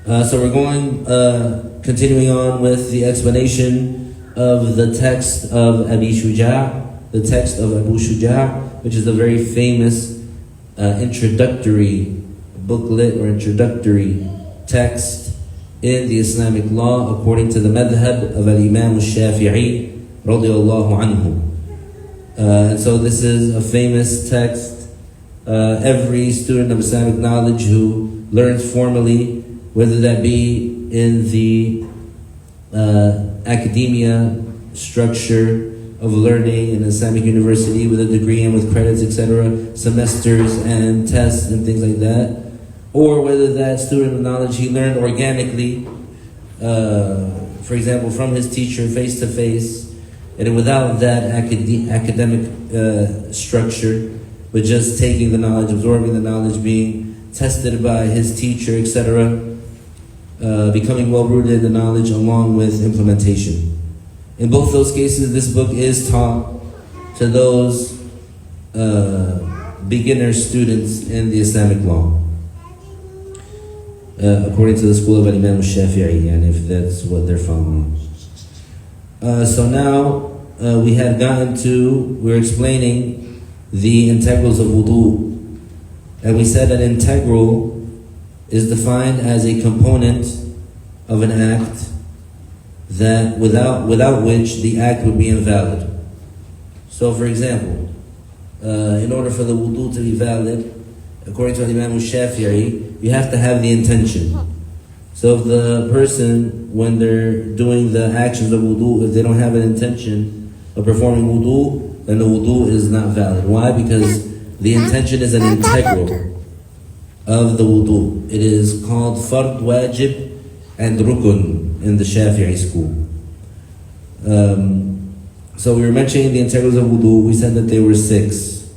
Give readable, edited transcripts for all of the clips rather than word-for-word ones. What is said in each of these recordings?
So we're going, continuing on with the explanation of the text of Abi Shujā, the text of Abu Shujā, which is a very famous introductory booklet or introductory text in the Islamic law according to the madhab of Al-Imam Al-Shafi'i radiyallahu anhu. And so this is a famous text. Every student of Islamic knowledge who learns formally, whether that be in the academia structure of learning in Islamic university with a degree and with credits, etc., semesters and tests and things like that, or whether that student of knowledge he learned organically, for example, from his teacher face to face, and without that academic structure, but just taking the knowledge, absorbing the knowledge, being tested by his teacher, etc., becoming well-rooted in the knowledge along with implementation. In both those cases, this book is taught to those beginner students in the Islamic law, according to the school of Imam Al-Shafi'i, and if that's what they're following. So now we were explaining the integrals of WuDuu, and we said that integral is defined as a component of an act that without which the act would be invalid. So for example, in order for the wudu to be valid, according to Imam Al-Shafi'i, you have to have the intention. So if the person, when they're doing the actions of wudu, if they don't have an intention of performing wudu, then the wudu is not valid. Why? Because the intention is an integral of the wudu. It is called fard, wajib, and rukun in the Shafi'i school. So we were mentioning the integrals of wudu. We said that they were 6.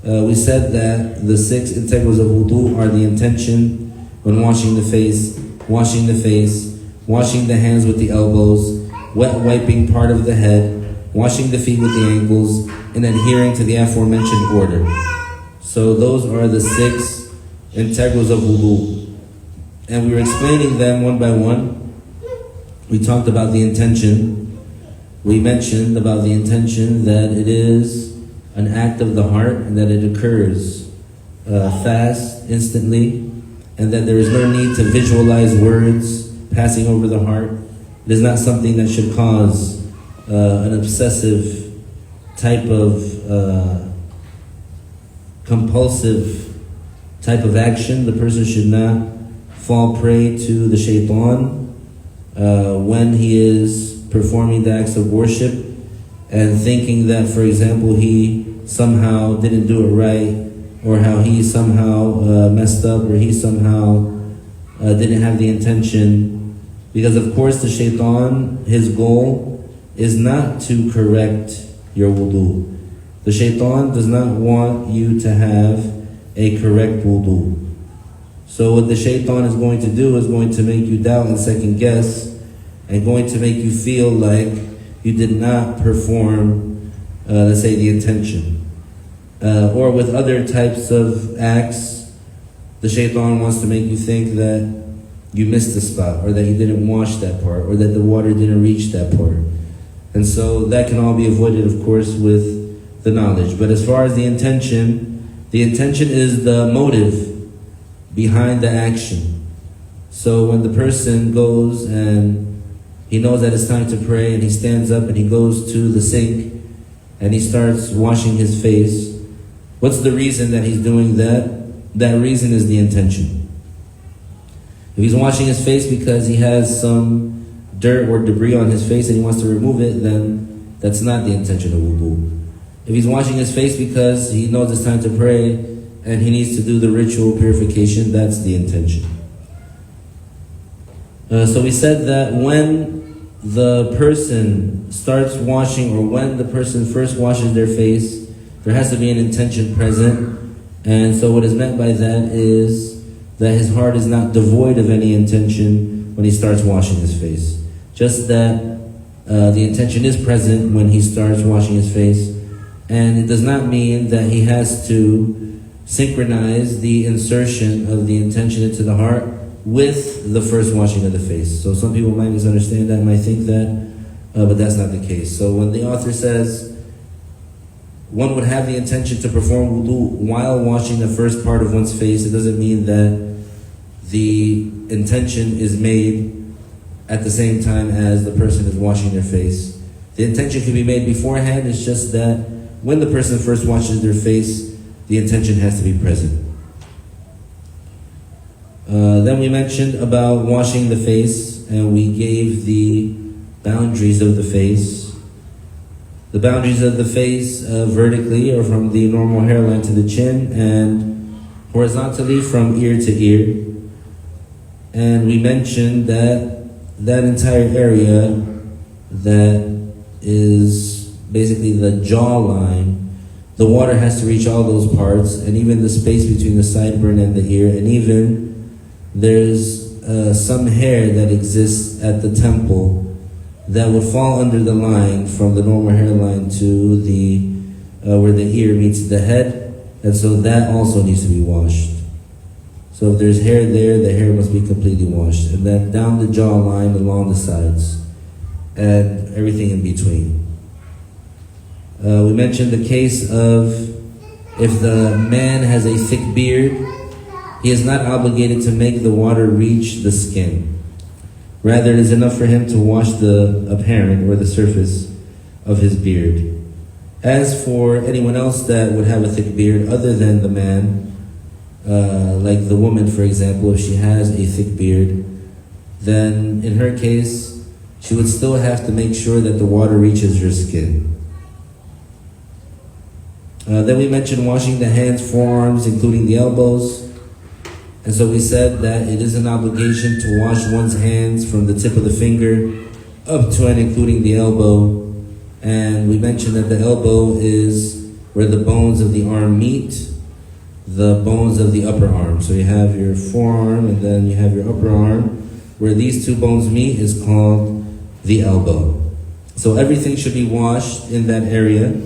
We said that the 6 integrals of wudu are the intention when washing the face, washing the hands with the elbows, wet wiping part of the head, washing the feet with the ankles, and adhering to the aforementioned order. So those are the 6 integrals of wudu. And we were explaining them one by one. We talked about the intention. We mentioned about the intention that it is an act of the heart and that it occurs fast, instantly, and that there is no need to visualize words passing over the heart. It is not something that should cause an obsessive type of compulsive type of action. The person should not fall prey to the shaitan when he is performing the acts of worship and thinking that, for example, he somehow didn't do it right, or how he somehow messed up, or he somehow didn't have the intention. Because of course the shaitan, his goal is not to correct your wudu. The shaitan does not want you to have a correct wudu. So what the shaitan is going to do is going to make you doubt and second guess, and going to make you feel like you did not perform, let's say, the intention. Or with other types of acts, the shaitan wants to make you think that you missed the spot, or that you didn't wash that part, or that the water didn't reach that part. And so that can all be avoided, of course, with the knowledge. But as far as the intention is the motive behind the action. So when the person goes and he knows that it's time to pray, and he stands up and he goes to the sink and he starts washing his face, what's the reason that he's doing that? That reason is the intention. If he's washing his face because he has some dirt or debris on his face and he wants to remove it, then that's not the intention of wudu. If he's washing his face because he knows it's time to pray and he needs to do the ritual purification, that's the intention. So we said that when the person starts washing, or when the person first washes their face, there has to be an intention present. And so what is meant by that is that his heart is not devoid of any intention when he starts washing his face. Just that the intention is present when he starts washing his face. And it does not mean that he has to synchronize the insertion of the intention into the heart with the first washing of the face. So some people might misunderstand that, might think that, but that's not the case. So when the author says one would have the intention to perform wudu while washing the first part of one's face, it doesn't mean that the intention is made at the same time as the person is washing their face. The intention can be made beforehand, it's just that when the person first washes their face, the intention has to be present. Then we mentioned about washing the face, and we gave the boundaries of the face. The boundaries of the face vertically are from the normal hairline to the chin, and horizontally from ear to ear. And we mentioned that that entire area that is basically the jawline, the water has to reach all those parts, and even the space between the sideburn and the ear, and even there's some hair that exists at the temple that would fall under the line from the normal hairline to the where the ear meets the head, and so that also needs to be washed. So if there's hair there, the hair must be completely washed, and then down the jawline, along the sides, and everything in between. We mentioned the case of if the man has a thick beard, he is not obligated to make the water reach the skin. Rather, it is enough for him to wash the apparent or the surface of his beard. As for anyone else that would have a thick beard other than the man, like the woman, for example, if she has a thick beard, then in her case, she would still have to make sure that the water reaches her skin. Then we mentioned washing the hands, forearms, including the elbows. And so we said that it is an obligation to wash one's hands from the tip of the finger up to and including the elbow. And we mentioned that the elbow is where the bones of the arm meet the bones of the upper arm. So you have your forearm and then you have your upper arm. Where these two bones meet is called the elbow. So everything should be washed in that area,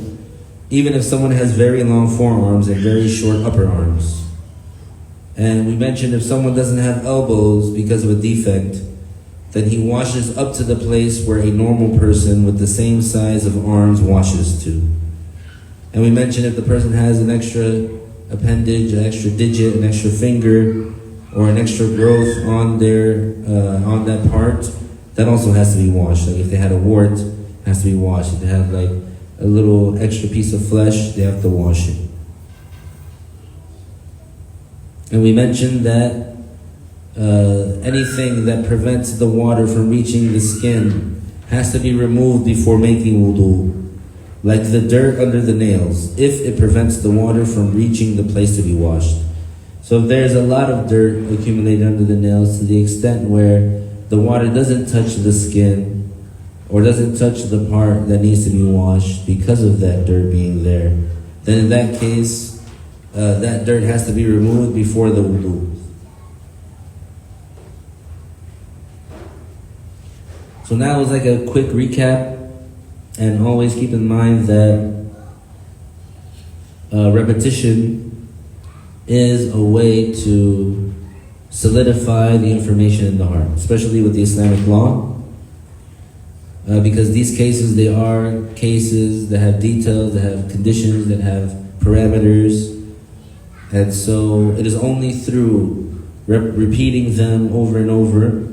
even if someone has very long forearms and very short upper arms. And we mentioned if someone doesn't have elbows because of a defect, then he washes up to the place where a normal person with the same size of arms washes to. And we mentioned if the person has an extra appendage, an extra digit, an extra finger, or an extra growth on their on that part, that also has to be washed. Like if they had a wart, it has to be washed. If they have like a little extra piece of flesh, they have to wash it. And we mentioned that anything that prevents the water from reaching the skin has to be removed before making wudu, like the dirt under the nails, if it prevents the water from reaching the place to be washed. So if there's a lot of dirt accumulated under the nails to the extent where the water doesn't touch the skin or doesn't touch the part that needs to be washed because of that dirt being there, then in that case, that dirt has to be removed before the wudu. So now it's like a quick recap, and always keep in mind that repetition is a way to solidify the information in the heart, especially with the Islamic law, because these cases, they are cases that have details, that have conditions, that have parameters. And so it is only through repeating them over and over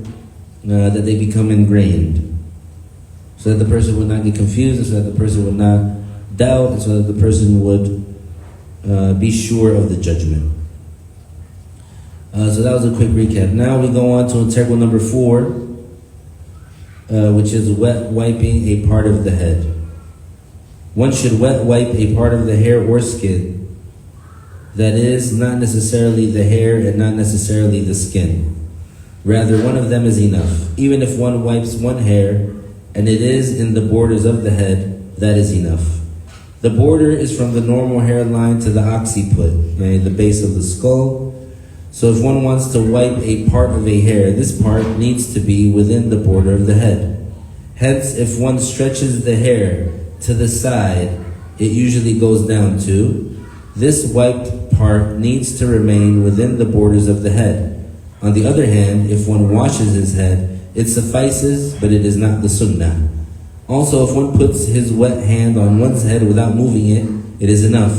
that they become ingrained, so that the person would not get confused, and so that the person would not doubt, and so that the person would be sure of the judgment. So that was a quick recap. Now we go on to integral number 4, which is wet wiping a part of the head. One should wet wipe a part of the hair or skin that is not necessarily the hair and not necessarily the skin. Rather, one of them is enough. Even if one wipes one hair and it is in the borders of the head, that is enough. The border is from the normal hairline to the occiput, the base of the skull. So if one wants to wipe a part of a hair, this part needs to be within the border of the head. Hence, if one stretches the hair to the side, it usually goes down to. This wiped part needs to remain within the borders of the head. On the other hand, if one washes his head, it suffices, but it is not the sunnah. Also, if one puts his wet hand on one's head without moving it, it is enough.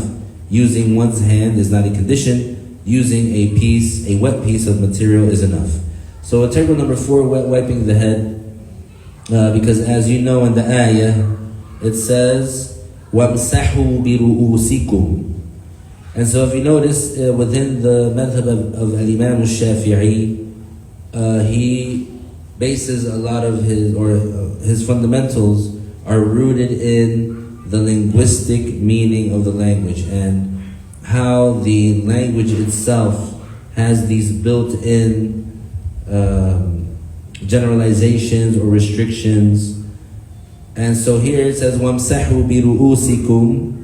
Using one's hand is not a condition. Using a wet piece of material is enough. So integral number 4, wet wiping the head, because as you know in the ayah, it says, وَامْسَحُوا بِرُؤُوسِكُمْ. And so if you notice, within the madhab of Al-Imam al-Shafi'i, he bases a lot of his fundamentals are rooted in the linguistic meaning of the language and how the language itself has these built-in generalizations or restrictions. And so here it says وَامْسَحُوا بِرُؤُوسِكُمْ.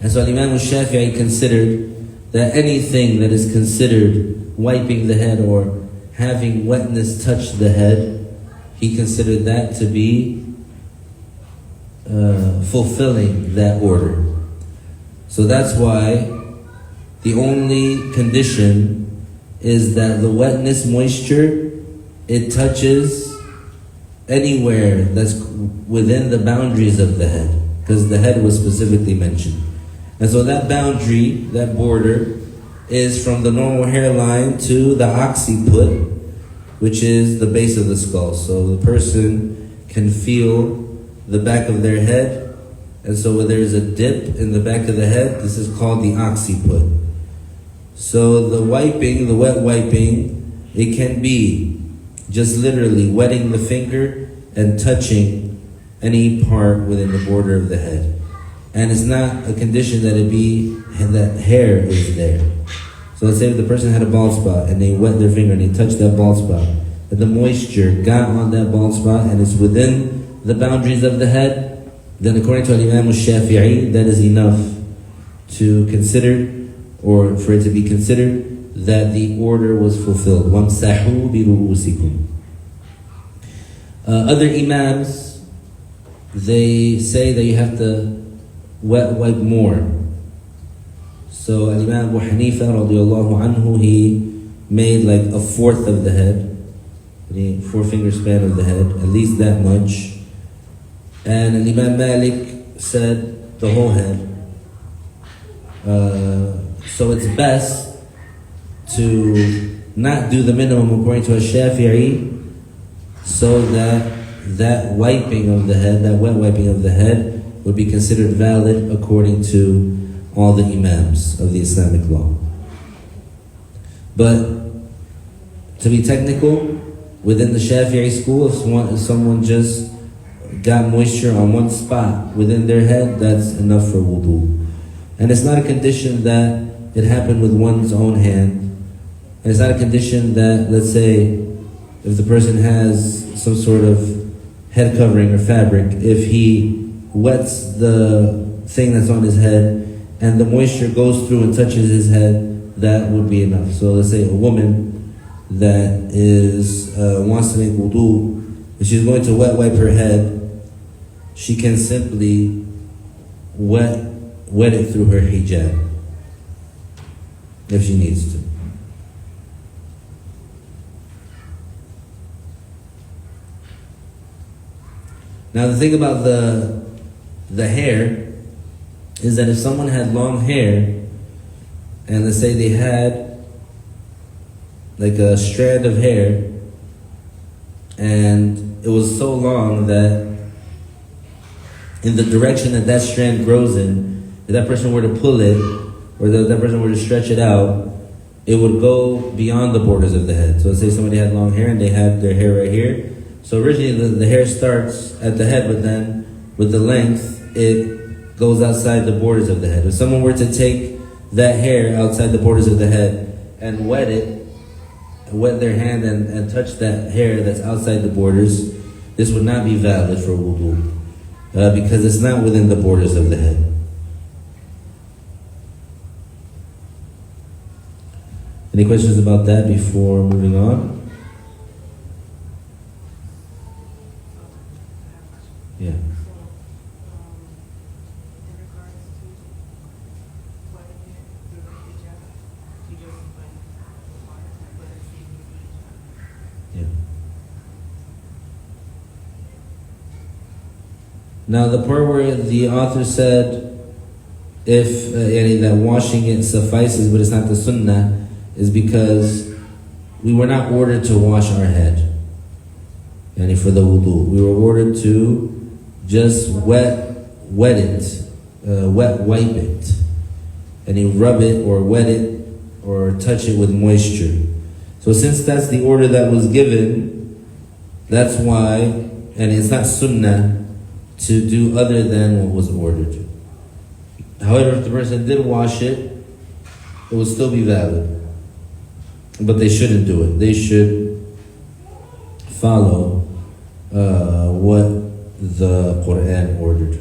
And so Imam al-Shafi'i considered that anything that is considered wiping the head or having wetness touch the head, he considered that to be fulfilling that order. So that's why the only condition is that the wetness, moisture, it touches anywhere that's within the boundaries of the head, because the head was specifically mentioned. And so that boundary, that border, is from the normal hairline to the occiput, which is the base of the skull. So the person can feel the back of their head, and so when there's a dip in the back of the head, this is called the occiput. So the wiping, the wet wiping, it can be just literally wetting the finger and touching any part within the border of the head. And it's not a condition that it be that hair is there. So let's say if the person had a bald spot and they wet their finger and they touched that bald spot, and the moisture got on that bald spot and it's within the boundaries of the head, then according to Imam al-Shafi'i, that is enough to consider, or for it to be considered, that the order was fulfilled. وَامْسَحُوا بِرُؤُوسِكُمْ. Other Imams, they say that you have to wet wipe more. So Imam Abu Hanifa radiallahu anhu, he made like a fourth of the head, the 4-finger span of the head, at least that much. And Imam Malik said the whole head. So it's best to not do the minimum according to a Shafi'i, so that wiping of the head, that wet wiping of the head, would be considered valid according to all the Imams of the Islamic law. But to be technical, within the Shafi'i school, if someone just got moisture on one spot within their head, that's enough for wudu. And it's not a condition that it happened with one's own hand. And it's not a condition that, let's say, if the person has some sort of head covering or fabric, if he wets the thing that's on his head and the moisture goes through and touches his head, that would be enough. So let's say a woman that wants to make wudu, if she's going to wet wipe her head, she can simply wet it through her hijab if she needs to. Now the thing about the hair is that if someone had long hair, and let's say they had like a strand of hair, and it was so long that in the direction that strand grows in, if that person were to pull it, or that person were to stretch it out, it would go beyond the borders of the head. So let's say somebody had long hair and they had their hair right here. So originally the hair starts at the head, but then with the length, it goes outside the borders of the head. If someone were to take that hair outside the borders of the head and wet their hand and touch that hair that's outside the borders, this would not be valid for wudu, because it's not within the borders of the head. Any questions about that before moving on? Yeah. Now the part where the author said if that washing it suffices but it's not the sunnah is because we were not ordered to wash our head. For the wudu, we were ordered to just wet wipe it, and rub it or wet it or touch it with moisture. So since that's the order that was given, that's why, and it's not sunnah to do other than what was ordered. However, if the person did wash it, it would still be valid. But they shouldn't do it. They should follow what the Quran ordered.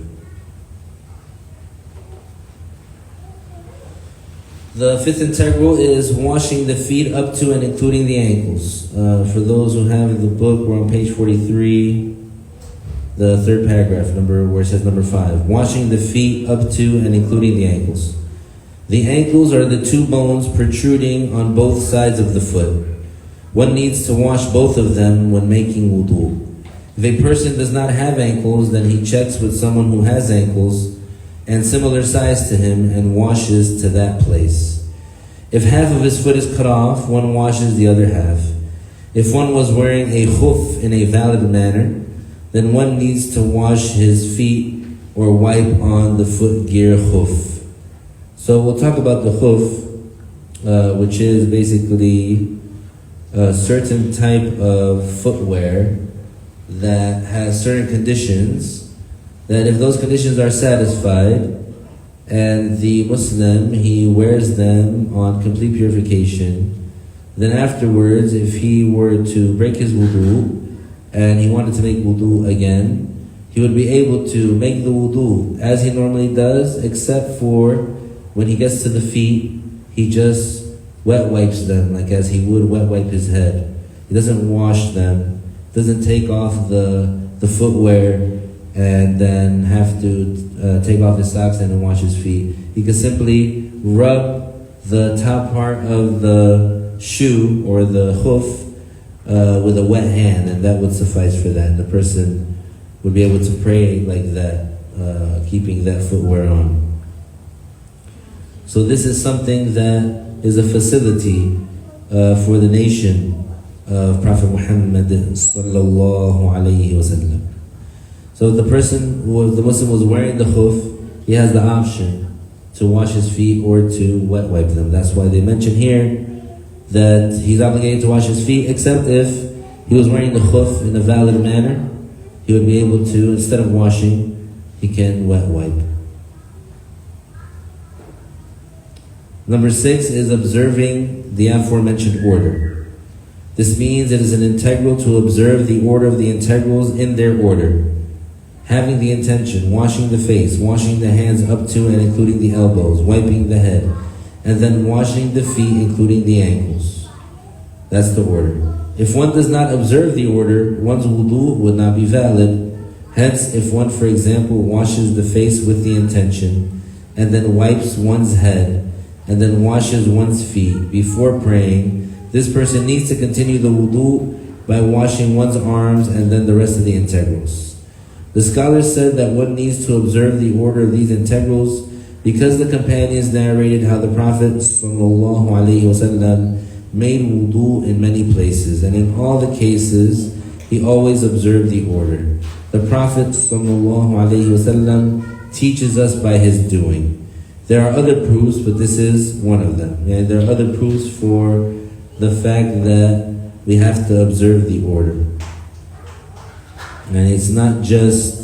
The fifth integral is washing the feet up to and including the ankles. For those who have the book, we're on page 43, the third paragraph, where it says number 5. Washing the feet up to and including the ankles. The ankles are the two bones protruding on both sides of the foot. One needs to wash both of them when making wudu. If a person does not have ankles, then he checks with someone who has ankles and similar size to him and washes to that place. If half of his foot is cut off, one washes the other half. If one was wearing a khuf in a valid manner, then one needs to wash his feet or wipe on the foot gear khuf. So we'll talk about the khuf, which is basically a certain type of footwear that has certain conditions, that if those conditions are satisfied and the Muslim, he wears them on complete purification, then afterwards, if he were to break his wudu and he wanted to make wudu again, he would be able to make the wudu as he normally does, except for when he gets to the feet, he just wet wipes them like as he would wet wipe his head. He doesn't wash them, doesn't take off the footwear and then have to take off his socks and then wash his feet. He can simply rub the top part of the shoe or the hoof with a wet hand, and that would suffice for that. And the person would be able to pray like that, keeping that footwear on. So this is something that is a facility for the nation of Prophet Muhammad sallallahu alayhi wasallam. So if the Muslim was wearing the khuf, he has the option to wash his feet or to wet wipe them. That's why they mention here that he's obligated to wash his feet, except if he was wearing the khuf in a valid manner, he would be able to, instead of washing, he can wet wipe. Number 6 is observing the aforementioned order. This means it is an integral to observe the order of the integrals in their order. Having the intention, washing the face, washing the hands up to and including the elbows, wiping the head, and then washing the feet including the ankles. That's the order. If one does not observe the order, one's wudu would not be valid. Hence, if one, for example, washes the face with the intention, and then wipes one's head, and then washes one's feet before praying, this person needs to continue the wudu by washing one's arms and then the rest of the integrals. The scholars said that one needs to observe the order of these integrals because the companions narrated how the Prophet ﷺ made wudu in many places, and in all the cases, he always observed the order. The Prophet ﷺ teaches us by his doing. There are other proofs, but this is one of them. There are other proofs for the fact that we have to observe the order. And it's not just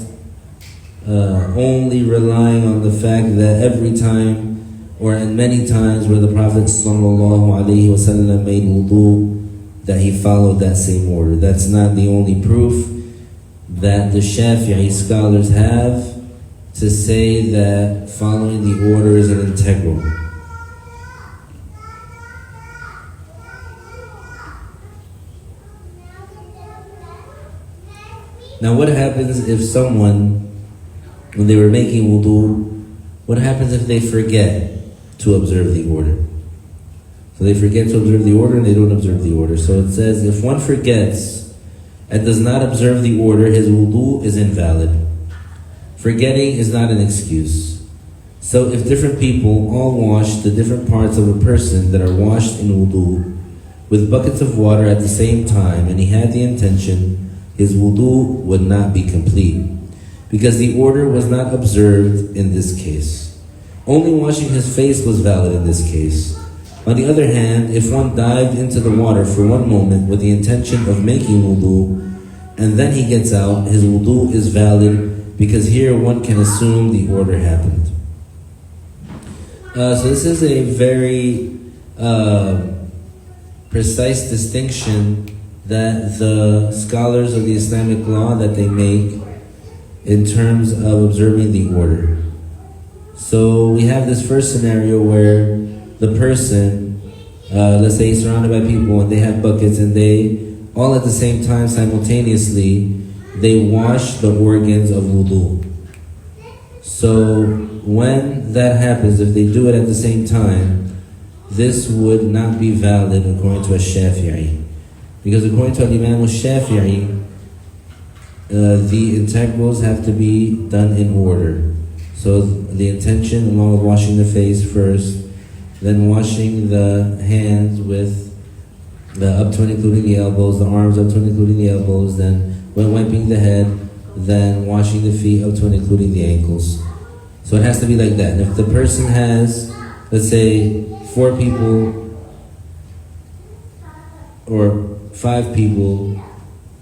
only relying on the fact that every time or in many times where the Prophet ﷺ made wudu, that he followed that same order. That's not the only proof that the Shafi'i scholars have to say that following the order is an integral. Now what happens if someone, when they were making wudu, what happens if they forget to observe the order? So they forget to observe the order and they don't observe the order. So it says if one forgets and does not observe the order, his wudu is invalid. Forgetting is not an excuse. So if different people all wash the different parts of a person that are washed in wudu with buckets of water at the same time, and he had the intention, his wudu would not be complete, because the order was not observed in this case. Only washing his face was valid in this case. On the other hand, if one dived into the water for one moment with the intention of making wudu, and then he gets out, his wudu is valid, because here one can assume the order happened. So this is a very precise distinction that the scholars of the Islamic law that they make in terms of observing the order. So we have this first scenario where the person, let's say he's surrounded by people and they have buckets and they all at the same time simultaneously they wash the organs of wudu. So when that happens, if they do it at the same time, this would not be valid according to a Shafi'i. Because according to Imam Shafi'i, the integrals have to be done in order. So the intention, along with washing the face first, then washing the hands with the up to and including the elbows, the arms up to and including the elbows, then when wiping the head, then washing the feet up to and including the ankles. So it has to be like that. And if the person has, let's say, 4 people or 5 people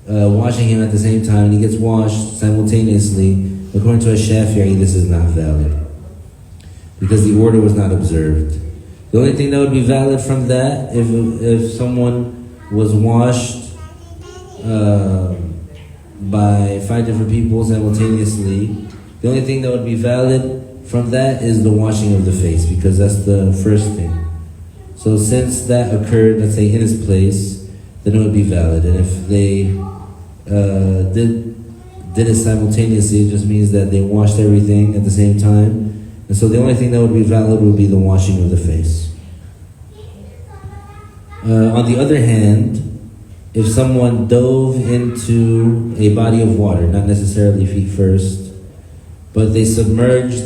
washing him at the same time, and he gets washed simultaneously, according to a Shafi'i, this is not valid, because the order was not observed. The only thing that would be valid from that, if someone was washed by 5 different people simultaneously, the only thing that would be valid from that is the washing of the face, because that's the first thing. So since that occurred, let's say, in his place, then it would be valid. And if they did it simultaneously, it just means that they washed everything at the same time. And so the only thing that would be valid would be the washing of the face. On the other hand, if someone dove into a body of water, not necessarily feet first, but they submerged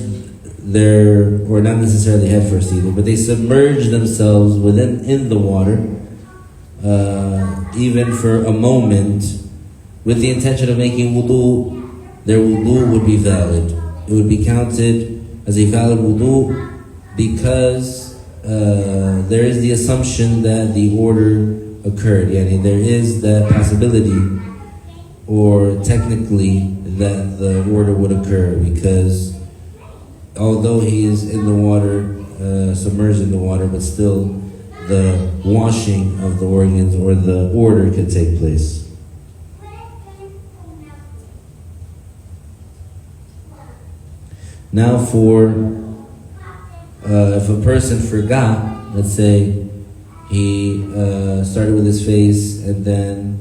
or not necessarily head first either, but they submerged themselves in the water, even for a moment, with the intention of making wudu, their wudu would be valid. It would be counted as a valid wudu because there is the assumption that the order occurred. Yani there is that possibility, or technically, that the order would occur, because although he is in the water, submerged in the water, but still the washing of the organs or the order could take place. Now if a person forgot, let's say he started with his face and then,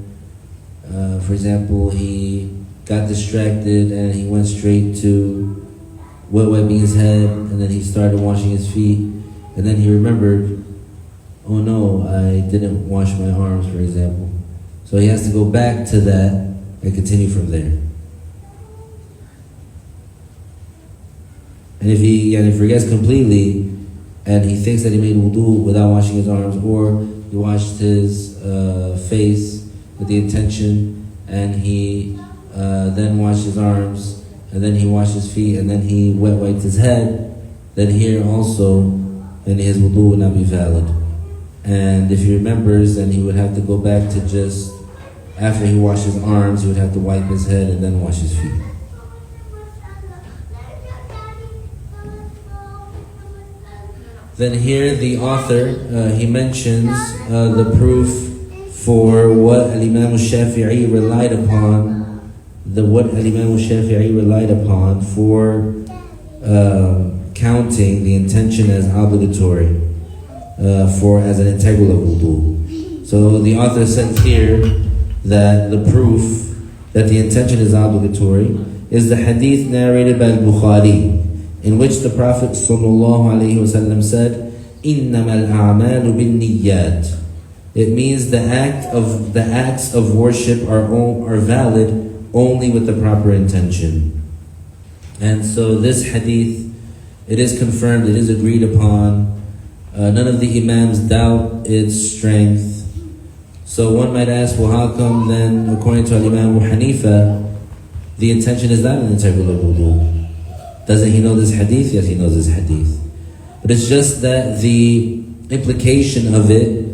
for example, he got distracted and he went straight to wiping his head, and then he started washing his feet, and then he remembered, oh no, I didn't wash my arms, for example. So he has to go back to that and continue from there. And if he forgets completely and he thinks that he made wudu without washing his arms, or he washed his face with the intention and he then washed his arms, and then he washed his feet, and then he wiped his head, then here also, then his wudu would not be valid. And if he remembers, then he would have to go back to just, after he washed his arms, he would have to wipe his head and then wash his feet. Then here the author, he mentions the proof for what Imam Shafi'i relied upon, for counting the intention as obligatory, as an integral of wudu. So the author says here that the proof that the intention is obligatory is the hadith narrated by Bukhari, in which the Prophet ﷺ said, "Innamal a'malu bin-niyyat." It means the acts of worship are valid only with the proper intention. And so this hadith, it is confirmed, it is agreed upon. None of the Imams doubt its strength. So one might ask, well, how come then, according to Imam Abu Hanifa, the intention is not an integral of wudu? Doesn't he know this hadith? Yes, he knows this hadith. But it's just that the implication of it,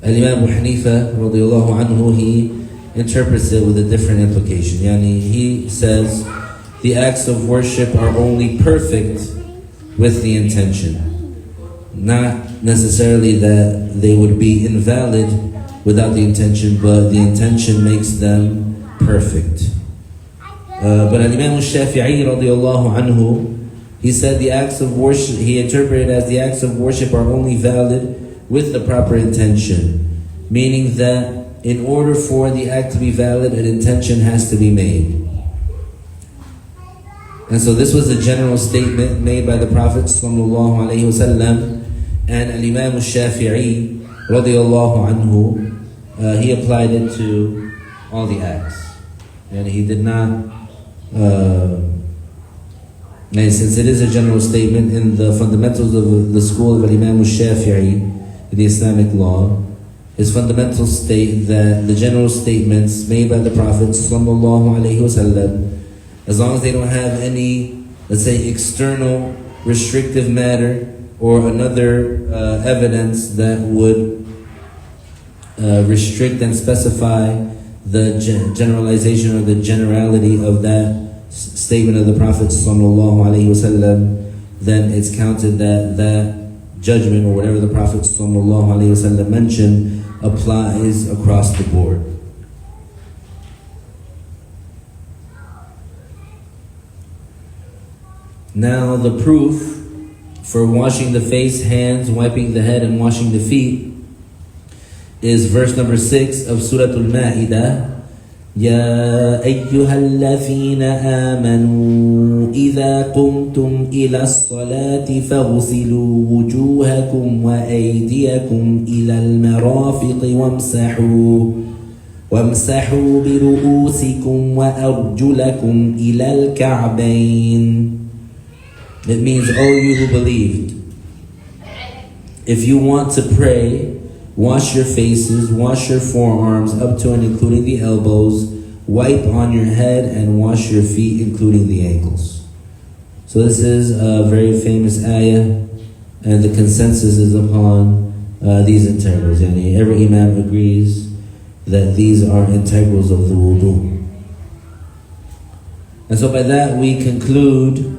Imam Abu Hanifa, radiallahu anhu, he interprets it with a different implication. Yani he says, the acts of worship are only perfect with the intention. Not necessarily that they would be invalid without the intention, but the intention makes them perfect. But Imam Shafi'i radiallahu anhu, he said the acts of worship, he interpreted as the acts of worship are only valid with the proper intention. Meaning that in order for the act to be valid, an intention has to be made. And so this was a general statement made by the Prophet sallallahu alaihi wasallam, and Imam Shafi'i radiallahu anhu, he applied it to all the acts. And he did not, and since it is a general statement in the fundamentals of the school of Imam Shafi'i, in the Islamic law, his fundamentals state that the general statements made by the Prophet sallallahu alaihi wasallam, as long as they don't have any, let's say, external restrictive matter or another evidence that would restrict and specify the generalization or the generality of that statement of the Prophet sallallahu alaihi wasallam, then it's counted that that judgment or whatever the Prophet sallallahu alaihi wasallam mentioned applies across the board. Now the proof for washing the face, hands, wiping the head, and washing the feet is verse number 6 of Surah Al-Ma'idah. يا أيها الذين آمنوا إذا قمتم إلى الصلاة فاغسلوا وجوهكم وأيديكم إلى المرافق وامسحوا برؤوسكم وأرجلكم إلى الكعبين. It means, all you who believed, if you want to pray, wash your faces, wash your forearms up to and including the elbows, wipe on your head, and wash your feet including the ankles. So this is a very famous ayah, and the consensus is upon these integrals. Yani every imam agrees that these are integrals of the wudu. And so by that we conclude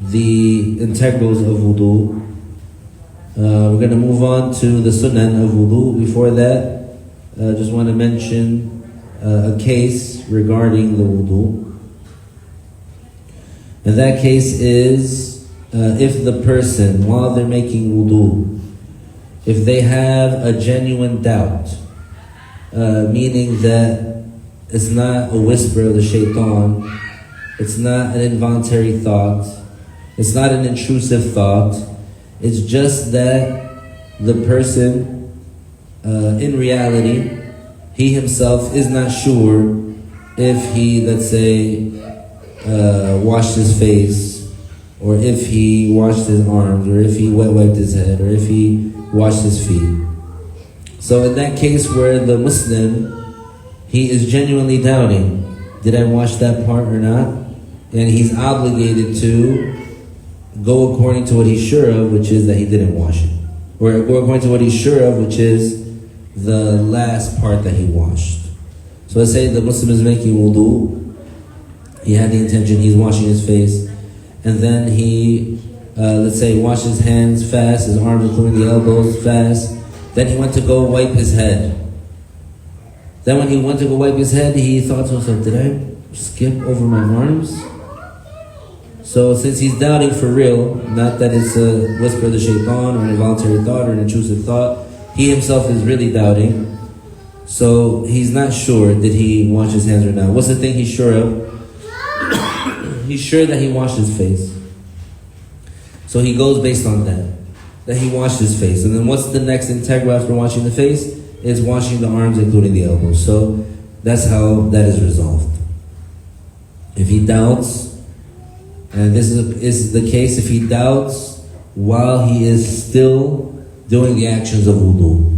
the integrals of wudu. We're going to move on to the Sunnan of wudu. Before that, just want to mention a case regarding the wudu. And that case is if the person, while they're making wudu, if they have a genuine doubt, meaning that it's not a whisper of the shaitan, it's not an involuntary thought, it's not an intrusive thought, it's just that the person, in reality, he himself is not sure if he, let's say, washed his face, or if he washed his arms, or if he wiped his head, or if he washed his feet. So in that case where the Muslim, he is genuinely doubting, did I wash that part or not? And he's obligated to go according to what he's sure of, which is that he didn't wash it. Or go according to what he's sure of, which is the last part that he washed. So let's say the Muslim is making wudu, he had the intention, he's washing his face, and then he, let's say, washed his hands fast, his arms including the elbows fast, then he went to go wipe his head. Then when he went to go wipe his head, he thought to himself, did I skip over my arms? So since he's doubting for real, not that it's a whisper of the shaitan or an involuntary thought or an intrusive thought, he himself is really doubting. So he's not sure, did he wash his hands or not? What's the thing he's sure of? He's sure that he washed his face. So he goes based on that he washed his face. And then what's the next integral after washing the face? It's washing the arms including the elbows. So that's how that is resolved. if he doubts, and this is the case if he doubts while he is still doing the actions of wudu.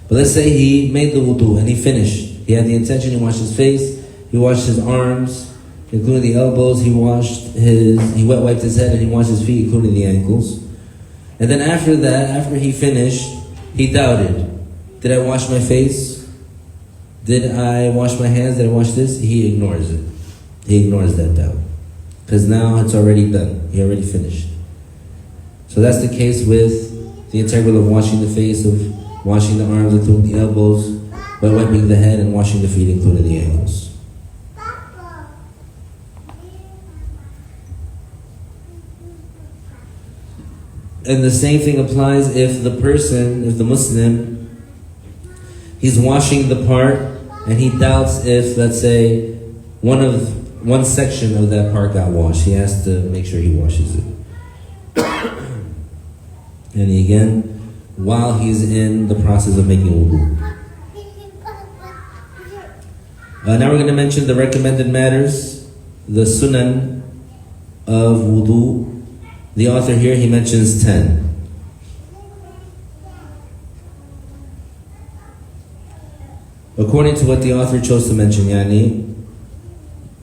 But let's say he made the wudu and he finished. He had the intention, he washed his face, he washed his arms, including the elbows, he wet wiped his head and he washed his feet, including the ankles. And then after that, after he finished, he doubted. Did I wash my face? Did I wash my hands? Did I wash this? He ignores it. He ignores that doubt. Because now it's already done. He already finished. So that's the case with the integral of washing the face, of washing the arms, including the elbows, by wiping the head and washing the feet, including the ankles. And the same thing applies if the Muslim, he's washing the part and he doubts if, let's say, one section of that part got washed. He has to make sure he washes it. And again, while he's in the process of making wudu. Now we're going to mention the recommended matters, the Sunnan of wudu. The author here, he mentions 10. According to what the author chose to mention,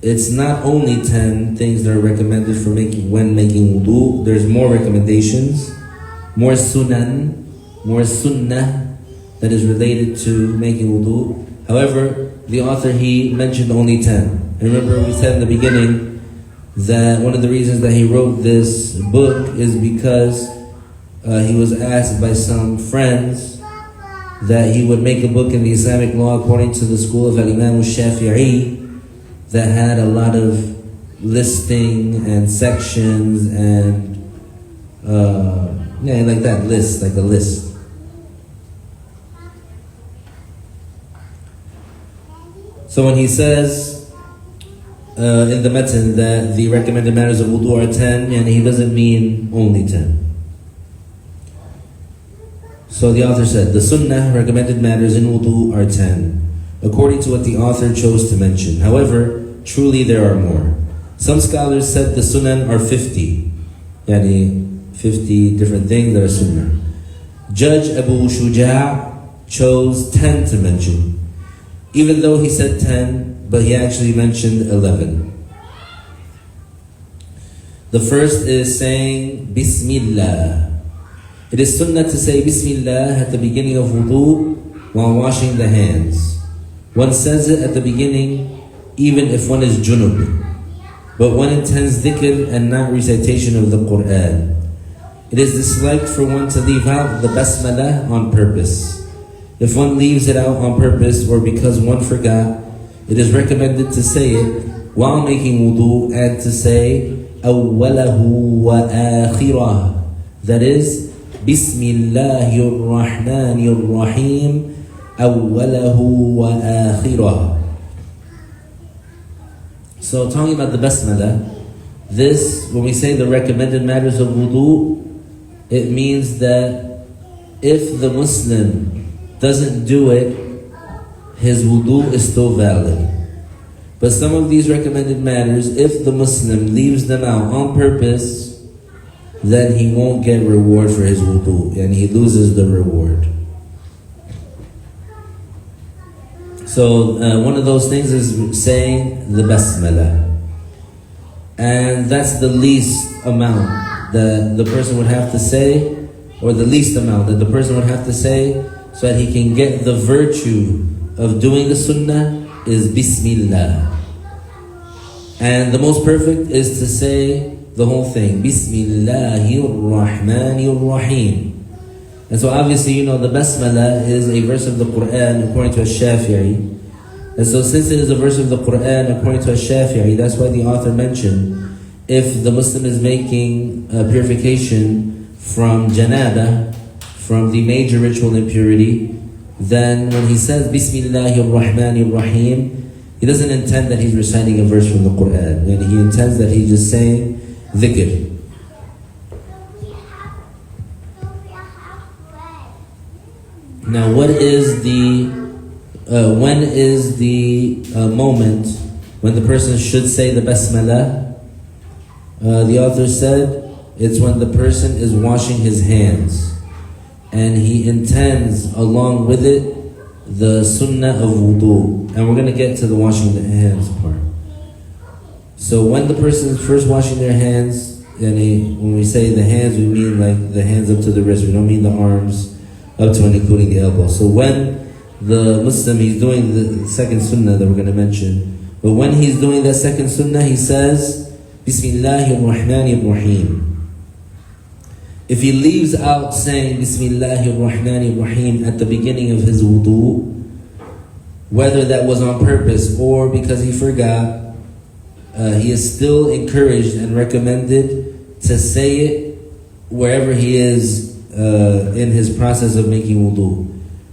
it's not only 10 things that are recommended for when making wudu. There's more recommendations, more sunan, more sunnah that is related to making wudu. However, the author, he mentioned only 10. And remember, we said in the beginning that one of the reasons that he wrote this book is because he was asked by some friends that he would make a book in the Islamic law according to the school of Al-Imam al-Shafi'i that had a lot of listing and sections and like that list, like a list. So when he says in the matan that the recommended matters of wudu are 10, and he doesn't mean only 10. So the author said, the sunnah recommended matters in wudu are 10, according to what the author chose to mention. However, truly there are more. Some scholars said the sunan are 50, 50 different things that are sunnah. Judge Abu Shujā chose 10 to mention, even though he said 10, but he actually mentioned 11. The first is saying Bismillah. It is sunnah to say Bismillah at the beginning of wudu while washing the hands. One says it at the beginning even if one is junub, but one intends dhikr and not recitation of the Quran. It is disliked for one to leave out the basmalah on purpose. If one leaves it out on purpose or because one forgot, it is recommended to say it while making wudu and to say awwalahu wa akhirah. That is, Bismillahir Rahmanir Rahim, awwalahu wa akhirah. So talking about the basmalah, this, when we say the recommended matters of wudu, it means that if the Muslim doesn't do it, his wudu is still valid. But some of these recommended matters, if the Muslim leaves them out on purpose, then he won't get reward for his wudu, and he loses the reward. So one of those things is saying the basmalah. And that's the least amount that the person would have to say, or the least amount that the person would have to say, so that he can get the virtue of doing the sunnah is Bismillah. And the most perfect is to say the whole thing, Bismillahir Rahmanir Rahim. And so obviously, you know, the basmalah is a verse of the Quran according to Shafi'i. And so since it is a verse of the Quran according to Shafi'i, that's why the author mentioned, if the Muslim is making purification from janaba, from the major ritual impurity, then when he says Bismillahir Rahmanir Rahim, he doesn't intend that he's reciting a verse from the Quran, and he intends that he's just saying dhikr. Now, what is the when is the moment when the person should say the basmalah? The author said it's when the person is washing his hands and he intends along with it the sunnah of wudu. And we're going to get to the washing the hands part. So when the person is first washing their hands, and when we say the hands, we mean like the hands up to the wrist. We don't mean the arms up to and including the elbow. So when the Muslim, he's doing the second sunnah that we're going to mention, but when he's doing that second sunnah, he says, Bismillahir Rahmanir Rahim. If he leaves out saying Bismillahir Rahmanir Rahim at the beginning of his wudu, whether that was on purpose or because he forgot, he is still encouraged and recommended to say it wherever he is in his process of making wudu.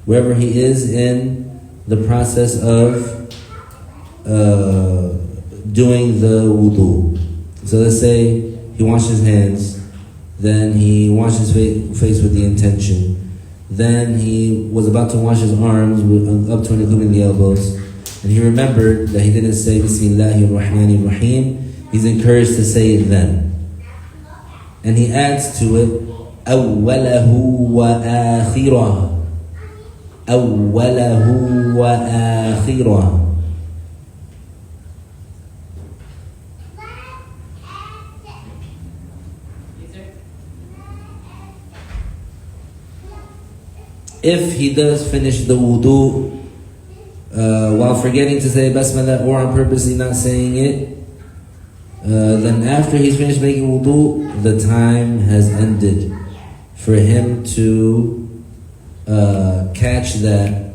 Wherever he is in the process of doing the wudu. So let's say he washes his hands, then he washes his face with the intention, then he was about to wash his arms up to and including the elbows, and he remembered that he didn't say Bismillahir Rahmanir Rahim. He's encouraged to say it then. And he adds to it, Awwalahu wa akhirah. Awwalahu wa akhirah. If he does finish the wudu while forgetting to say basmalah or on purposely not saying it, then after he's finished making wudu, the time has ended for him to catch that,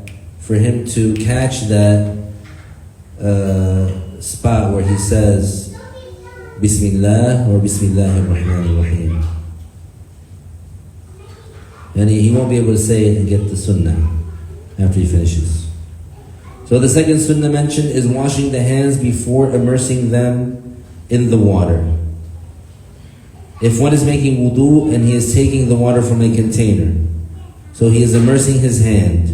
spot where he says Bismillah or Bismillahir Rahmanir Rahim. And he won't be able to say it and get the sunnah after he finishes. So the second sunnah mentioned is washing the hands before immersing them in the water. If one is making wudu and he is taking the water from a container, so he is immersing his hand,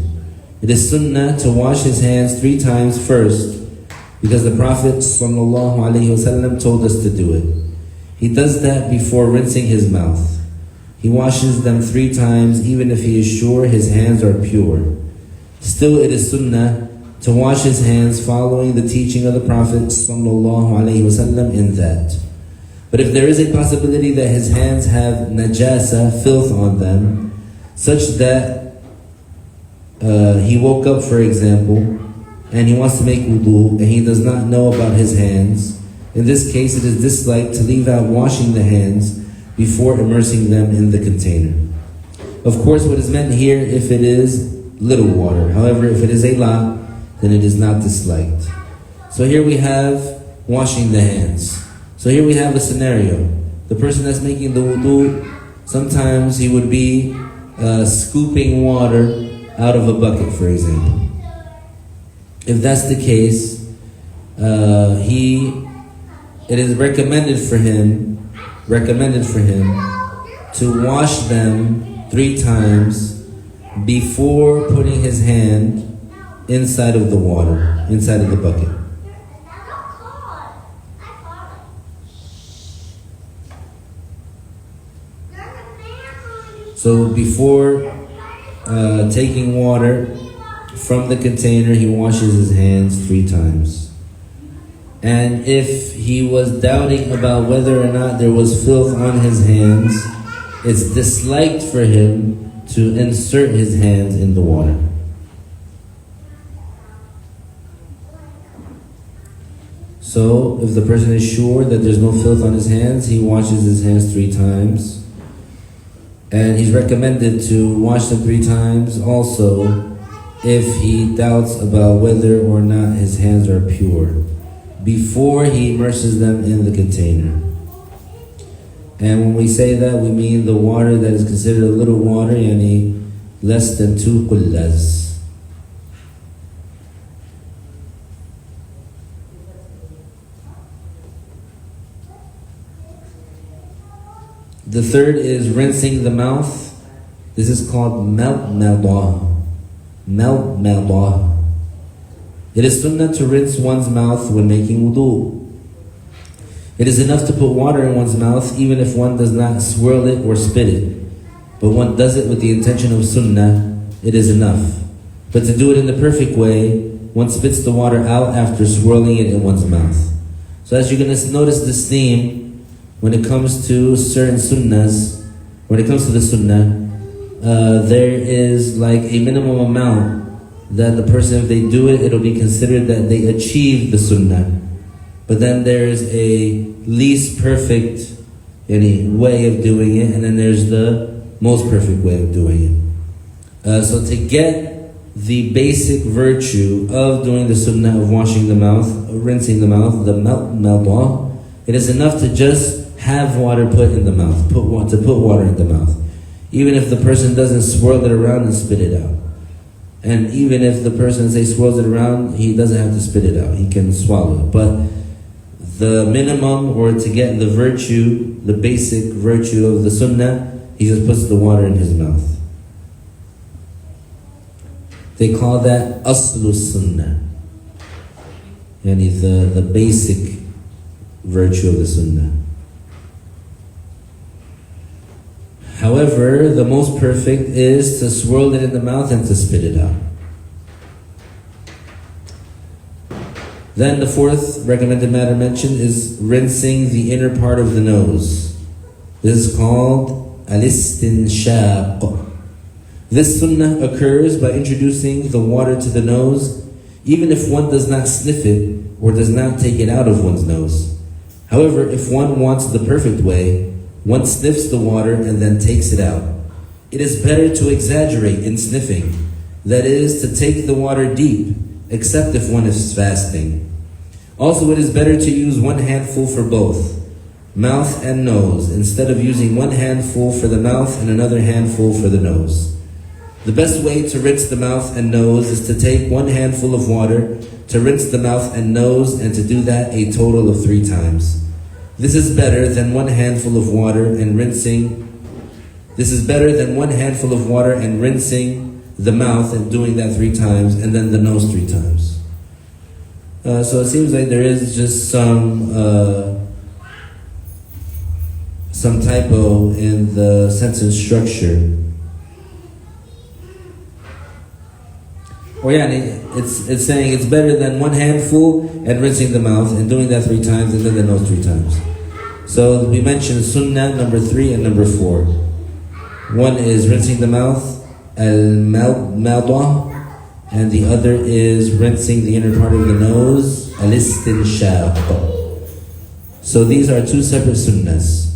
it is sunnah to wash his hands 3 times first, because the Prophet ﷺ told us to do it. He does that before rinsing his mouth. He washes them 3 times even if he is sure his hands are pure. Still, it is sunnah to wash his hands following the teaching of the Prophet ﷺ in that. But if there is a possibility that his hands have najasa, filth on them, such that he woke up, for example, and he wants to make wudu and he does not know about his hands, in this case it is disliked to leave out washing the hands before immersing them in the container. Of course, what is meant here if it is little water. However, if it is a lot, then it is not disliked. So here we have washing the hands. So here we have a scenario. The person that's making the wudu, sometimes he would be scooping water out of a bucket, for example. If that's the case, it is recommended for him to wash them 3 times before putting his hand inside of the water, inside of the bucket. So before taking water from the container, he washes his hands 3 times. And if he was doubting about whether or not there was filth on his hands, it's disliked for him to insert his hands in the water. So if the person is sure that there's no filth on his hands, he washes his hands 3 times. And he's recommended to wash them 3 times also if he doubts about whether or not his hands are pure, before he immerses them in the container. And when we say that, we mean the water that is considered a little water, yani less than 2 qullas. The third is rinsing the mouth. This is called malmadah. Malmadah. It is sunnah to rinse one's mouth when making wudu. It is enough to put water in one's mouth even if one does not swirl it or spit it. But one does it with the intention of sunnah, it is enough. But to do it in the perfect way, one spits the water out after swirling it in one's mouth. So as you're going to notice this theme, when it comes to certain sunnahs, when it comes to the sunnah, there is like a minimum amount that the person, if they do it, it'll be considered that they achieved the sunnah. But then there's a least perfect way of doing it, and then there's the most perfect way of doing it. So to get the basic virtue of doing the sunnah of washing the mouth, rinsing the mouth, the maldah, it is enough to just have water put in the mouth, put water in the mouth. Even if the person doesn't swirl it around and spit it out. And even if the person, say, swirls it around, he doesn't have to spit it out, he can swallow it. But the minimum, or to get the virtue, the basic virtue of the sunnah, he just puts the water in his mouth. They call that aslu sunnah, the basic virtue of the sunnah. However, the most perfect is to swirl it in the mouth and to spit it out. Then the fourth recommended matter mentioned is rinsing the inner part of the nose. This is called al-istinshaq. This sunnah occurs by introducing the water to the nose, even if one does not sniff it or does not take it out of one's nose. However, if one wants the perfect way, one sniffs the water and then takes it out. It is better to exaggerate in sniffing, that is, to take the water deep, except if one is fasting. Also, it is better to use one handful for both, mouth and nose, instead of using one handful for the mouth and another handful for the nose. The best way to rinse the mouth and nose is to take one handful of water to rinse the mouth and nose, and to do that a total of 3 times. This is better than one handful of water and rinsing. This is better than one handful of water and rinsing the mouth and doing that 3 times, and then the nose 3 times. So it seems like there is just some typo in the sentence structure. It's saying it's better than one handful and rinsing the mouth and doing that 3 times, and then the nose 3 times. So we mentioned sunnah number 3 and number 4. One is rinsing the mouth, al-maldah, and the other is rinsing the inner part of the nose, al-istinshaq. So these are 2 separate sunnahs.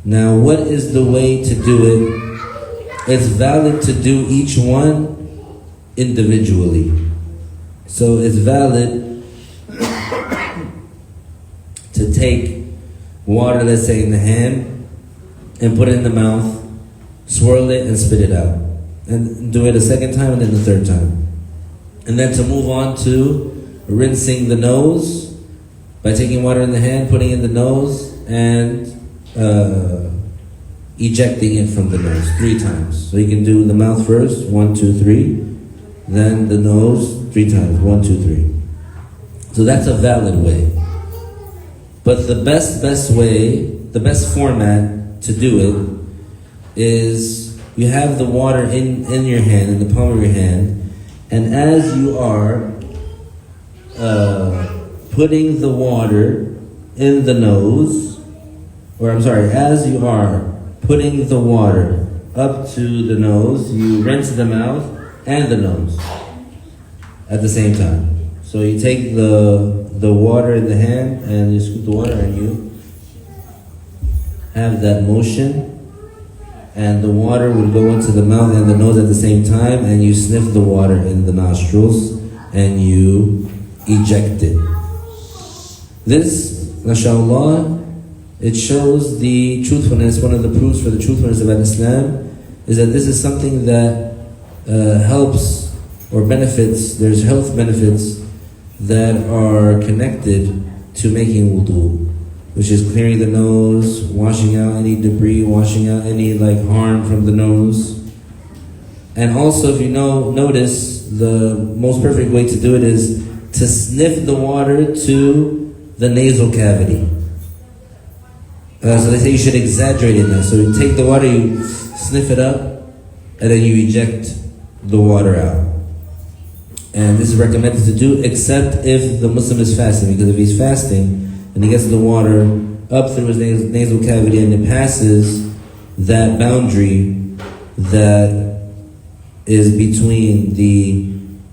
Now, what is the way to do it? It's valid to do each one individually. So it's valid to take water, let's say in the hand, and put it in the mouth, swirl it and spit it out. And do it a 2nd time and then the 3rd time. And then to move on to rinsing the nose by taking water in the hand, putting it in the nose, and ejecting it from the nose 3 times. So you can do the mouth first, 1, 2, 3. Then the nose 3 times, 1, 2, 3. So that's a valid way. But the best way, the best format to do it is you have the water in your hand, in the palm of your hand, and as you are putting the water in the nose, as you are putting the water up to the nose, you rinse the mouth and the nose at the same time. So you take the water in the hand and you scoop the water and you have that motion, and the water will go into the mouth and the nose at the same time, and you sniff the water in the nostrils and you eject it. This, mashallah, it shows the truthfulness. One of the proofs for the truthfulness of Islam is that this is something that helps or benefits. There's health benefits that are connected to making wudu, which is clearing the nose, washing out any debris, washing out any harm from the nose. And also, if you notice, the most perfect way to do it is to sniff the water to the nasal cavity. So they say you should exaggerate in that. So you take the water, you sniff it up, and then you eject the water out. And this is recommended to do except if the Muslim is fasting, because if he's fasting and he gets the water up through his nasal cavity and it passes that boundary that is between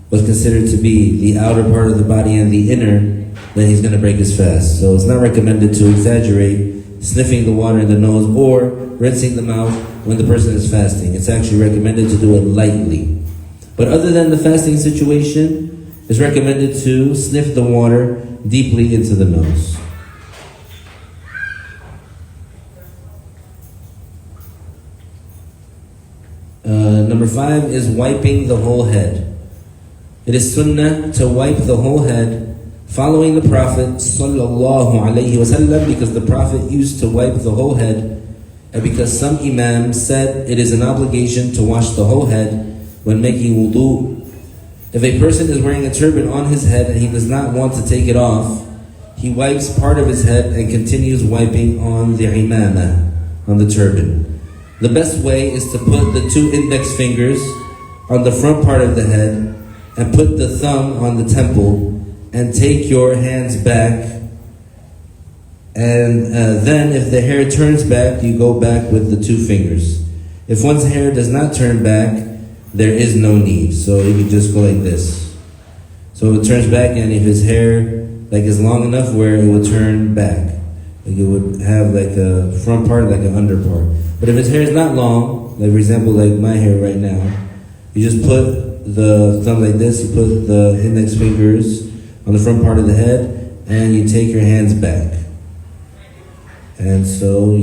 what's considered to be the outer part of the body and the inner, then he's going to break his fast. So it's not recommended to exaggerate sniffing the water in the nose or rinsing the mouth when the person is fasting. It's actually recommended to do it lightly. But other than the fasting situation, it's recommended to sniff the water deeply into the nose. Number 5 is wiping the whole head. It is sunnah to wipe the whole head, following the Prophet ﷺ, because the Prophet used to wipe the whole head, and because some imams said it is an obligation to wash the whole head when making WuDuu. If a person is wearing a turban on his head and he does not want to take it off, he wipes part of his head and continues wiping on the imamah, on the turban. The best way is to put the 2 index fingers on the front part of the head and put the thumb on the temple and take your hands back. And then if the hair turns back, you go back with the 2 fingers. If one's hair does not turn back, there is no need. So you can just go like this. So if it turns back, and if his hair is long enough where it would turn back, it would have a front part, like an under part. But if his hair is not long, like for example, like my hair right now, you just put the thumb like this, you put the index fingers on the front part of the head, and you take your hands back. And so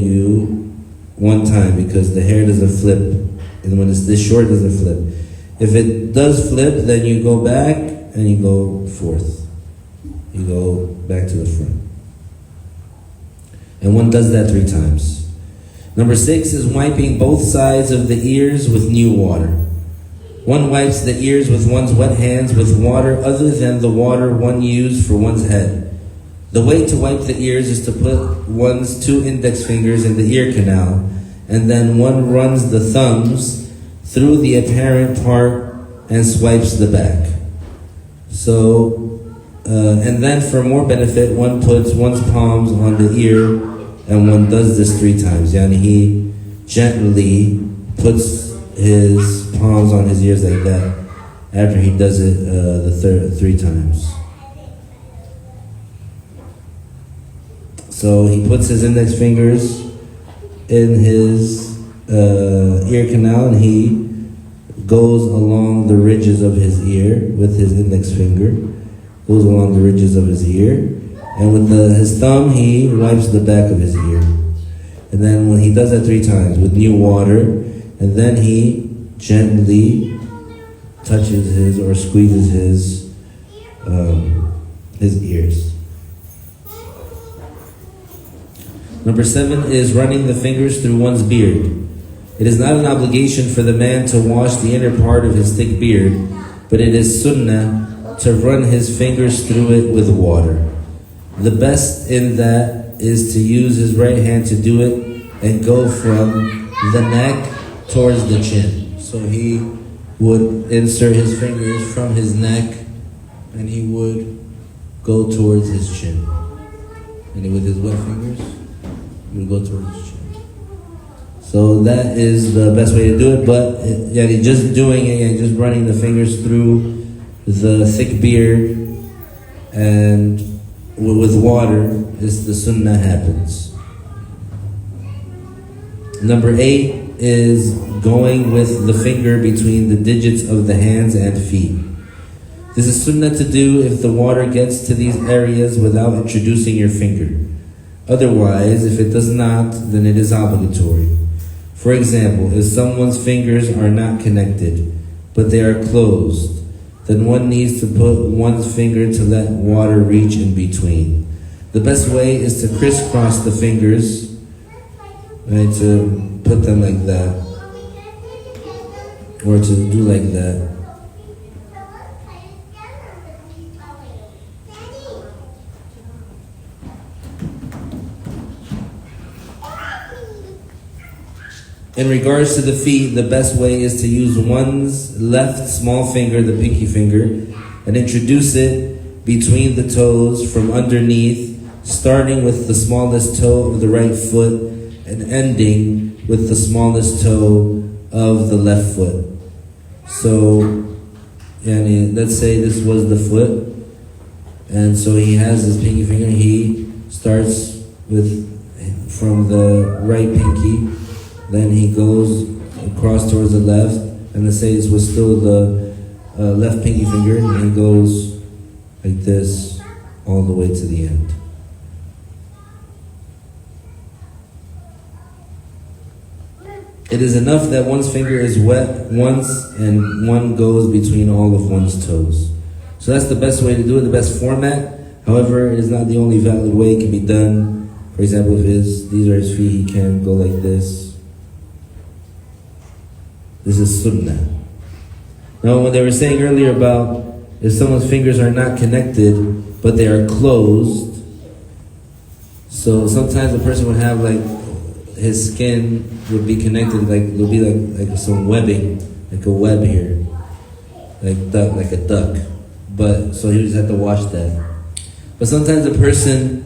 one time, because the hair doesn't flip, and when it's this short, it doesn't flip. If it does flip, then you go back and you go forth. You go back to the front. And one does that 3 times. Number 6 is wiping both sides of the ears with new water. One wipes the ears with one's wet hands with water other than the water one used for one's head. The way to wipe the ears is to put one's 2 index fingers in the ear canal, and then one runs the thumbs through the apparent part and swipes the back. So, and then for more benefit, one puts one's palms on the ear, and one does this 3 times. Yani he gently puts his palms on his ears like that after he does it the 3 times. So he puts his index fingers in his ear canal, and he goes along the ridges of his ear with his index finger, goes along the ridges of his ear, and with his thumb he wipes the back of his ear. And then when he does that 3 times with new water, and then he gently touches his or squeezes his ears. Number 7 is running the fingers through one's beard. It is not an obligation for the man to wash the inner part of his thick beard, but it is sunnah to run his fingers through it with water. The best in that is to use his right hand to do it and go from the neck towards the chin. So he would insert his fingers from his neck and he would go towards his chin. And with his wet fingers, he would go towards his chin. So that is the best way to do it, but just doing it and just running the fingers through the thick beard and with water is the sunnah happens. Number 8 is going with the finger between the digits of the hands and feet. This is sunnah to do if the water gets to these areas without introducing your finger. Otherwise, if it does not, then it is obligatory. For example, if someone's fingers are not connected, but they are closed, then one needs to put one's finger to let water reach in between. The best way is to crisscross the fingers, right, to put them like that, or to do like that. In regards to the feet, the best way is to use one's left small finger, the pinky finger, and introduce it between the toes from underneath, starting with the smallest toe of the right foot and ending with the smallest toe of the left foot. So, let's say this was the foot, and so he has his pinky finger. He starts from the right pinky, then he goes across towards the left, and let's say this was still the left pinky finger, and he goes like this all the way to the end. It is enough that one's finger is wet once and one goes between all of one's toes. So that's the best way to do it, the best format. However, it is not the only valid way it can be done. For example, if these are his feet, he can go like this. This is Sunnah. Now, when they were saying earlier about if someone's fingers are not connected, but they are closed, so sometimes a person would have his skin would be connected, there'll be like some webbing, like a web here, like a duck. But so he just have to wash that. But sometimes a person,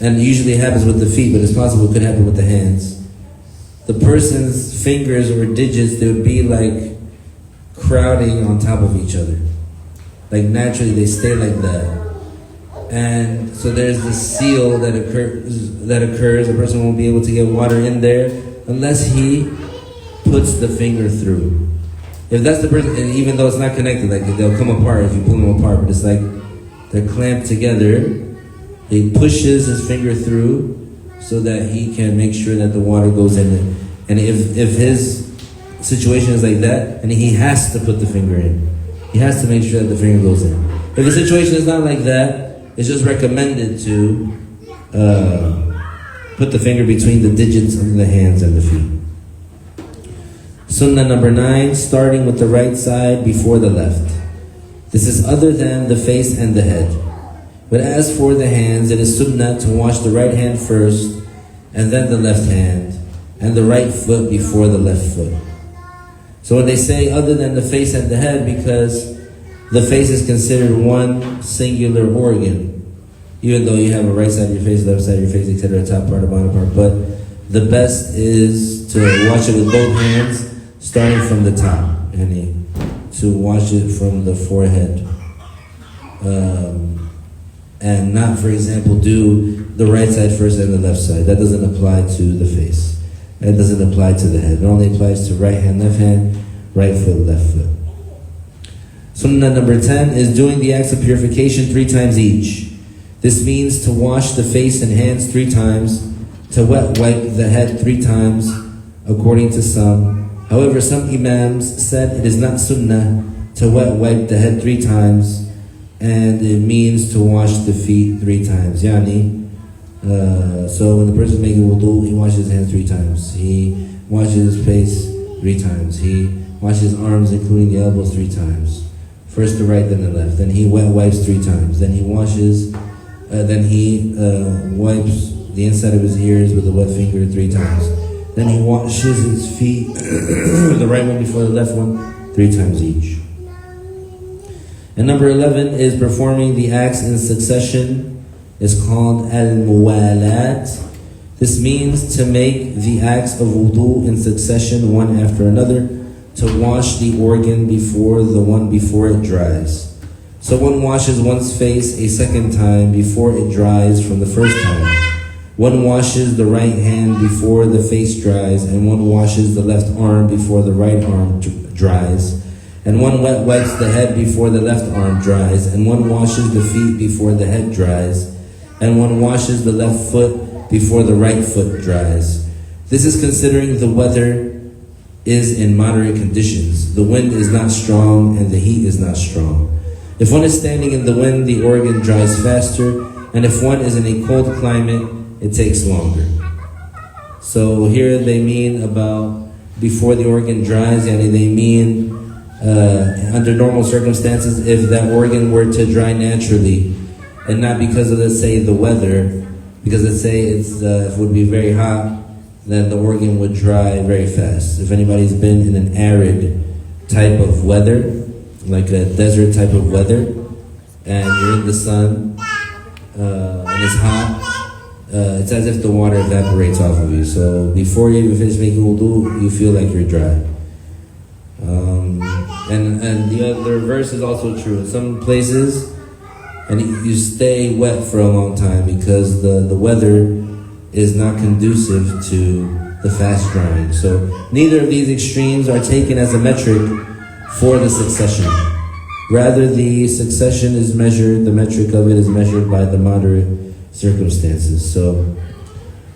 and it usually happens with the feet, but it's possible it could happen with the hands. The person's fingers or digits, they would be like crowding on top of each other. Like naturally they stay like that. And so there's this seal that occurs. A person won't be able to get water in there unless he puts the finger through. If that's the person, and even though it's not connected, like they'll come apart if you pull them apart, but it's like they're clamped together. He pushes his finger through so that he can make sure that the water goes in it. And if his situation is like that, and he has to put the finger in. He has to make sure that the finger goes in. If the situation is not like that, it's just recommended to put the finger between the digits of the hands and the feet. Sunnah number 9, starting with the right side before the left. This is other than the face and the head. But as for the hands, it is sunnah to wash the right hand first, and then the left hand, and the right foot before the left foot. So when they say other than the face and the head, because the face is considered one singular organ, even though you have a right side of your face, left side of your face, etc., top part, bottom part. But the best is to wash it with both hands, starting from the top, to wash it from the forehead. And not, for example, do the right side first and the left side. That doesn't apply to the face. That doesn't apply to the head. It only applies to right hand, right foot, left foot. Sunnah number 10 is doing the acts of purification 3 times each. This means to wash the face and hands 3 times, to wet wipe the head 3 times, according to some. However, some imams said it is not sunnah to wet wipe the head 3 times, and it means to wash the feet 3 times. So when the person is making WuDuu, he washes his hands 3 times. He washes his face 3 times. He washes his arms, including the elbows, 3 times. First the right, then the left. Then he wet wipes 3 times. Then he washes, wipes the inside of his ears with a wet finger 3 times. Then he washes his feet, the right one before the left one, 3 times each. And number 11 is performing the acts in succession. It's called al-muwalat. This means to make the acts of WuDuu in succession, one after another, to wash the organ before the one before it dries. So one washes one's face a second time before it dries from the first time. One washes the right hand before the face dries, and one washes the left arm before the right arm dries. And one wet wipes the head before the left arm dries, and one washes the feet before the head dries, and one washes the left foot before the right foot dries. This is considering the weather is in moderate conditions. The wind is not strong and the heat is not strong. If one is standing in the wind, the organ dries faster, and if one is in a cold climate, it takes longer. So here they mean about before the organ dries, and they mean under normal circumstances, if that organ were to dry naturally, and not because of, let's say, the weather, because let's say if it would be very hot, then the organ would dry very fast. If anybody's been in an arid type of weather, like a desert type of weather, and you're in the sun, and it's hot, it's as if the water evaporates off of you. So before you even finish making wudu, you feel like you're dry. And the other verse is also true. In some places, and you stay wet for a long time because the weather is not conducive to the fast drying. So neither of these extremes are taken as a metric for the succession. Rather, the succession is measured, the metric of it is measured by the moderate circumstances. So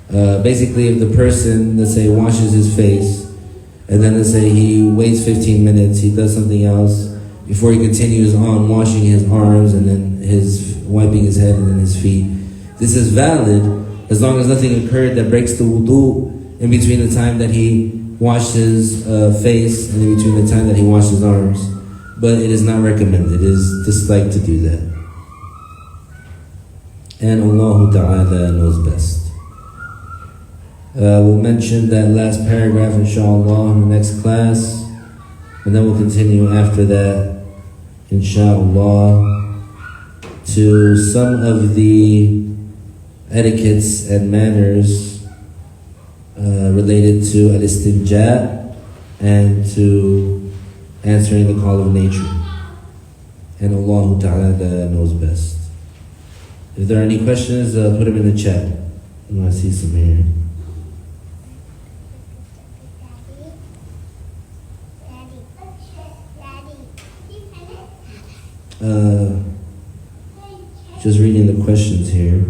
basically, if the person, let's say, washes his face, and then let's say he waits 15 minutes, he does something else, before he continues on washing his arms and then wiping his head and then his feet. This is valid as long as nothing occurred that breaks the wudu in between the time that he washed his face and in between the time that he washed his arms. But it is not recommended. It is disliked to do that. And Allah Ta'ala knows best. We'll mention that last paragraph inshallah in the next class, and then we'll continue after that inshallah to some of the etiquettes and manners related to al-istinja and to answering the call of nature. And Allah Ta'ala knows best. If there are any questions, put them in the chat. I see some here. Just reading the questions here.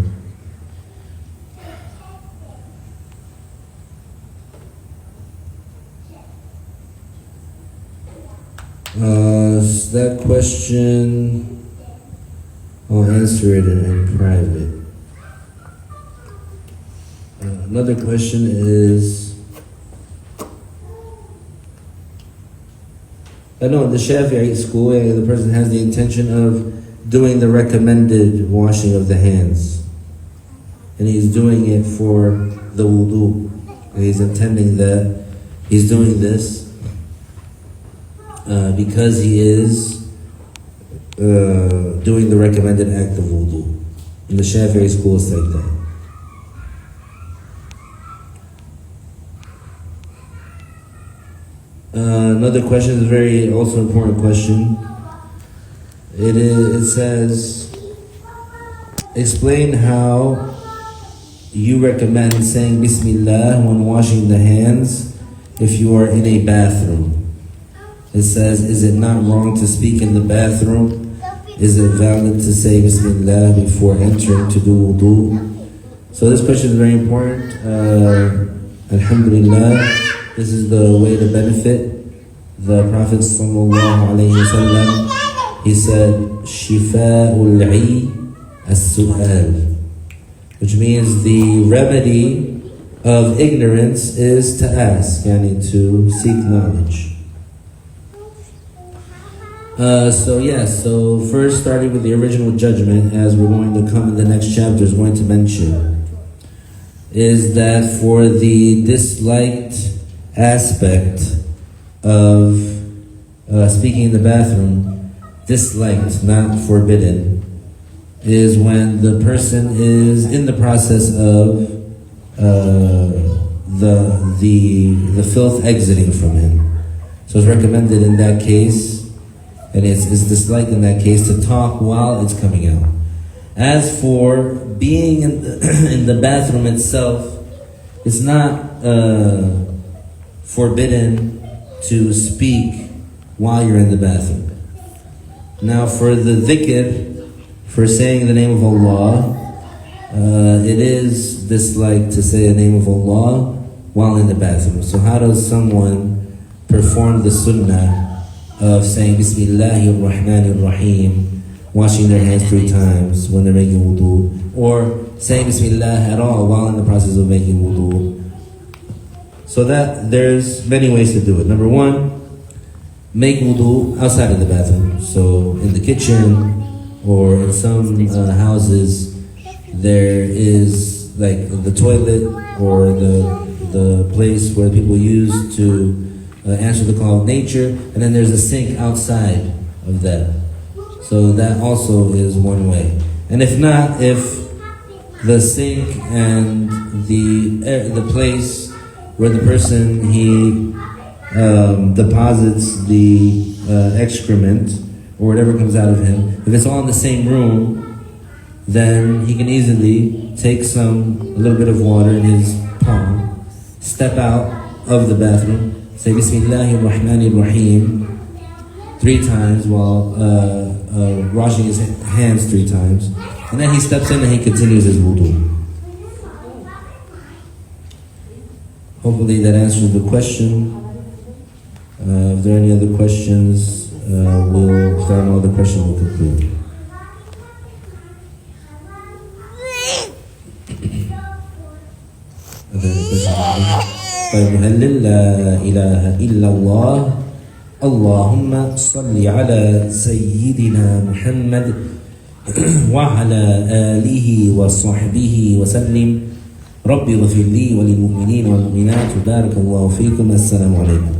That question, I'll answer it in private. Another question is, I know in the Shafi'i school, the person has the intention of doing the recommended washing of the hands, and he's doing it for the wudu. He's intending that he's doing this because he is doing the recommended act of wudu. In the Shafi'i school, it's like that. Another question is a very also important question. It says, explain how you recommend saying Bismillah when washing the hands if you are in a bathroom. It says, is it not wrong to speak in the bathroom? Is it valid to say Bismillah before entering to do wudu? So this question is very important. Alhamdulillah, this is the way to benefit. The Prophet sallallahu alaihi wasallam, he said, Shifa'ul 'i as-su'al, which means the remedy of ignorance is to ask, yani to seek knowledge. So first starting with the original judgment, as we're going to come in the next chapter is going to mention, is that for the disliked aspect of speaking in the bathroom, disliked, not forbidden, is when the person is in the process of the filth exiting from him. So it's recommended in that case, and it's disliked in that case, to talk while it's coming out. As for being in the bathroom itself, it's not forbidden to speak while you're in the bathroom. Now for the dhikr, for saying the name of Allah, it is disliked to say the name of Allah while in the bathroom. So how does someone perform the sunnah of saying Bismillahir Rahmanir Rahim, washing their hands 3 times when they're making wudu, or saying Bismillah at all while in the process of making wudu? So that there's many ways to do it. Number 1, make wudu outside of the bathroom. So in the kitchen, or in some houses, there is like the toilet or the the place where people use to answer the call of nature, and then there's a sink outside of that. So that also is one way. And if not, if the sink and the place where the person deposits the excrement or whatever comes out of him, if it's all in the same room, then he can easily take a little bit of water in his palm, step out of the bathroom, say Bismillahir Rahmanir Rahim 3 times while washing his hands 3 times, and then he steps in and he continues his wudu. Hopefully that answers the question. If there are any other questions, if there are no other questions, we'll conclude. Are there any questions? فالمهلل لا إله إلا الله اللهم صل على سيدنا محمد وعلى آله وصحبه وسلم ربي اغفر لي وللمؤمنين والمؤمنات بارك الله فيكم السلام عليكم.